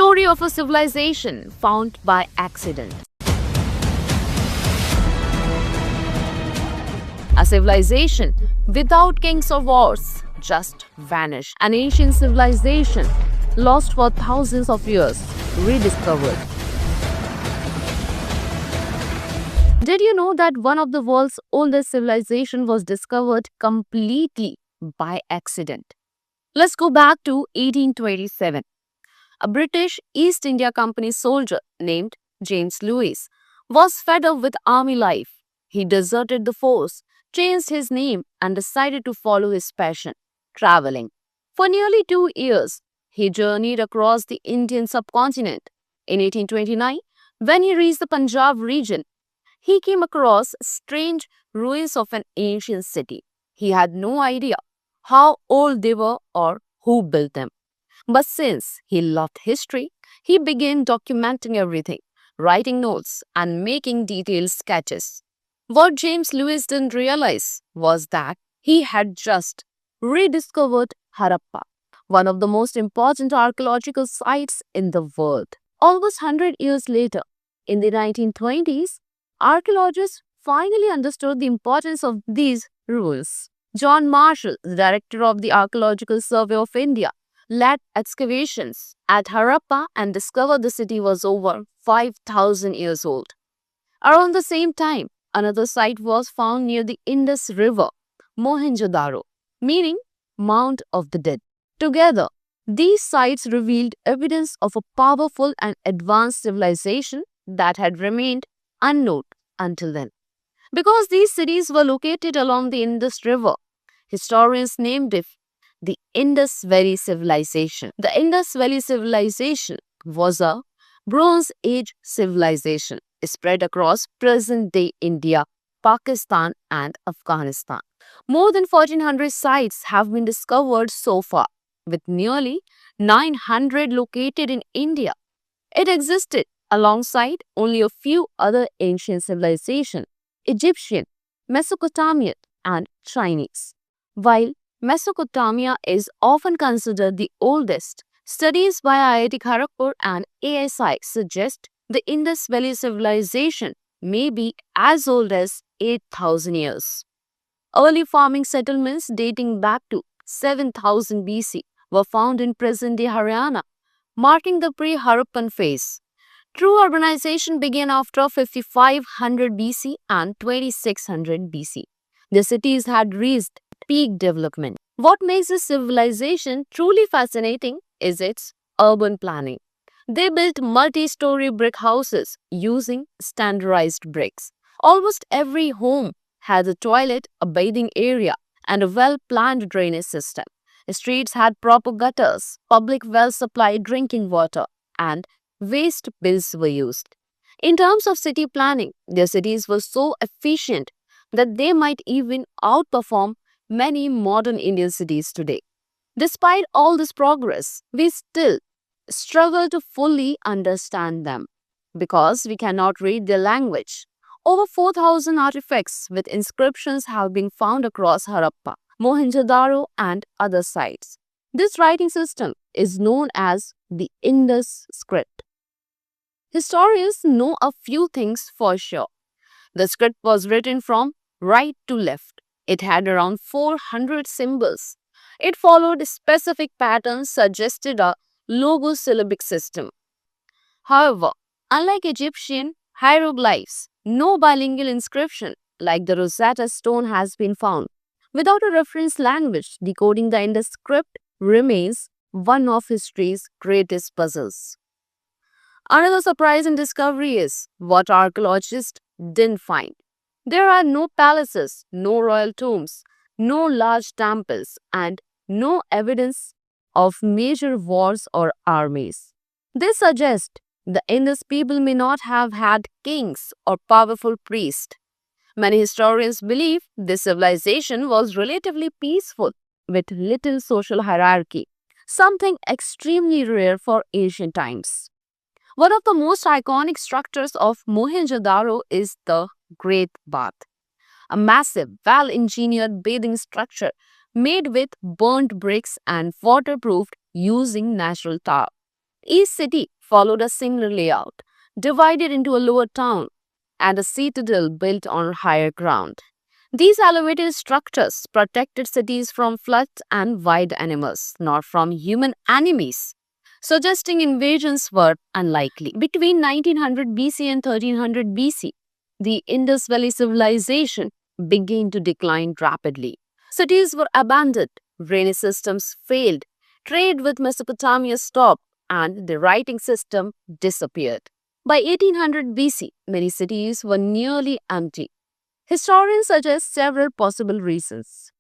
Story of a civilization found by accident. A civilization without kings or wars just vanished. An ancient civilization lost for thousands of years, rediscovered. Did you know that one of the world's oldest civilizations was discovered completely by accident? Let's go back to 1827. A British East India Company soldier named James Lewis was fed up with army life. He deserted the force, changed his name, and decided to follow his passion, traveling. For nearly 2 years, he journeyed across the Indian subcontinent. In 1829, when he reached the Punjab region, he came across strange ruins of an ancient city. He had no idea how old they were or who built them. But since he loved history, he began documenting everything, writing notes and making detailed sketches. What James Lewis didn't realize was that he had just rediscovered Harappa, one of the most important archaeological sites in the world. Almost 100 years later, in the 1920s, archaeologists finally understood the importance of these ruins. John Marshall, the director of the Archaeological Survey of India, led excavations at Harappa and discovered the city was over 5,000 years old. Around the same time, another site was found near the Indus River, Mohenjo-daro, meaning Mount of the Dead. Together, these sites revealed evidence of a powerful and advanced civilization that had remained unknown until then. Because these cities were located along the Indus River, historians named it the Indus Valley Civilization. The Indus Valley Civilization was a Bronze Age civilization spread across present-day India, Pakistan, and Afghanistan. More than 1,400 sites have been discovered so far, with nearly 900 located in India. It existed alongside only a few other ancient civilizations: Egyptian, Mesopotamian, and Chinese. While Mesopotamia is often considered the oldest, studies by IIT Kharagpur and ASI suggest the Indus Valley Civilization may be as old as 8,000 years. Early farming settlements dating back to 7,000 BC were found in present-day Haryana, marking the pre-Harappan phase. True urbanization began after 5500 BC and 2600 BC. The cities had reached peak development. What makes this civilization truly fascinating is its urban planning. They built multi-story brick houses using standardized bricks. Almost every home had a toilet, a bathing area, and a well-planned drainage system. The streets had proper gutters, public well-supplied drinking water, and waste bins were used. In terms of city planning, their cities were so efficient that they might even outperform many modern Indian cities today. Despite all this progress, we still struggle to fully understand them because we cannot read their language. Over 4,000 artifacts with inscriptions have been found across Harappa, Mohenjo-daro, and other sites. This writing system is known as the Indus script. Historians know a few things for sure. The script was written from right to left. It had around 400 symbols. It followed specific patterns suggested a logosyllabic system. However, unlike Egyptian hieroglyphs, no bilingual inscription like the Rosetta Stone has been found. Without a reference language, decoding the Indus script remains one of history's greatest puzzles. Another surprising discovery is what archaeologists didn't find. There are no palaces, no royal tombs, no large temples, and no evidence of major wars or armies. This suggests the Indus people may not have had kings or powerful priests. Many historians believe this civilization was relatively peaceful with little social hierarchy, something extremely rare for ancient times. One of the most iconic structures of Mohenjo-daro is the Great Bath, a massive, well-engineered bathing structure made with burnt bricks and waterproofed using natural tar. Each city followed a similar layout, divided into a lower town and a citadel built on higher ground. These elevated structures protected cities from floods and wild animals, not from human enemies, suggesting invasions were unlikely. Between 1900 BC and 1300 BC, the Indus Valley civilization began to decline rapidly. Cities were abandoned, drainage systems failed, trade with Mesopotamia stopped, and the writing system disappeared. By 1800 BC, many cities were nearly empty. Historians suggest several possible reasons.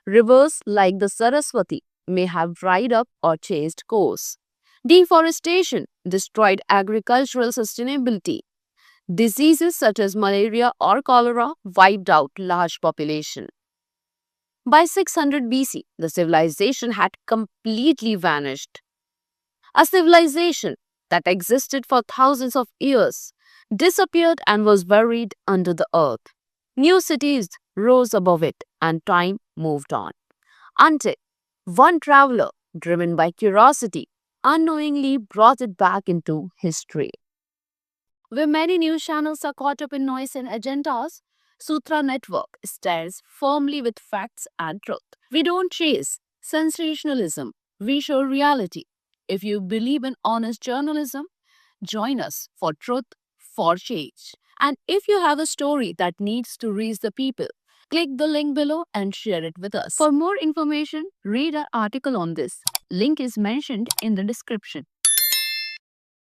Rivers like the Saraswati may have dried up or changed course. Deforestation destroyed agricultural sustainability. Diseases such as malaria or cholera wiped out large population. By 600 BC, the civilization had completely vanished. A civilization that existed for thousands of years disappeared and was buried under the earth. New cities rose above it and time moved on. Until one traveler, driven by curiosity, unknowingly brought it back into history. Where many news channels are caught up in noise and agendas, Sutra Network stands firmly with facts and truth. We don't chase sensationalism, we show reality. If you believe in honest journalism, join us for truth, for change. And if you have a story that needs to reach the people, click the link below and share it with us. For more information, read our article on this. Link is mentioned in the description.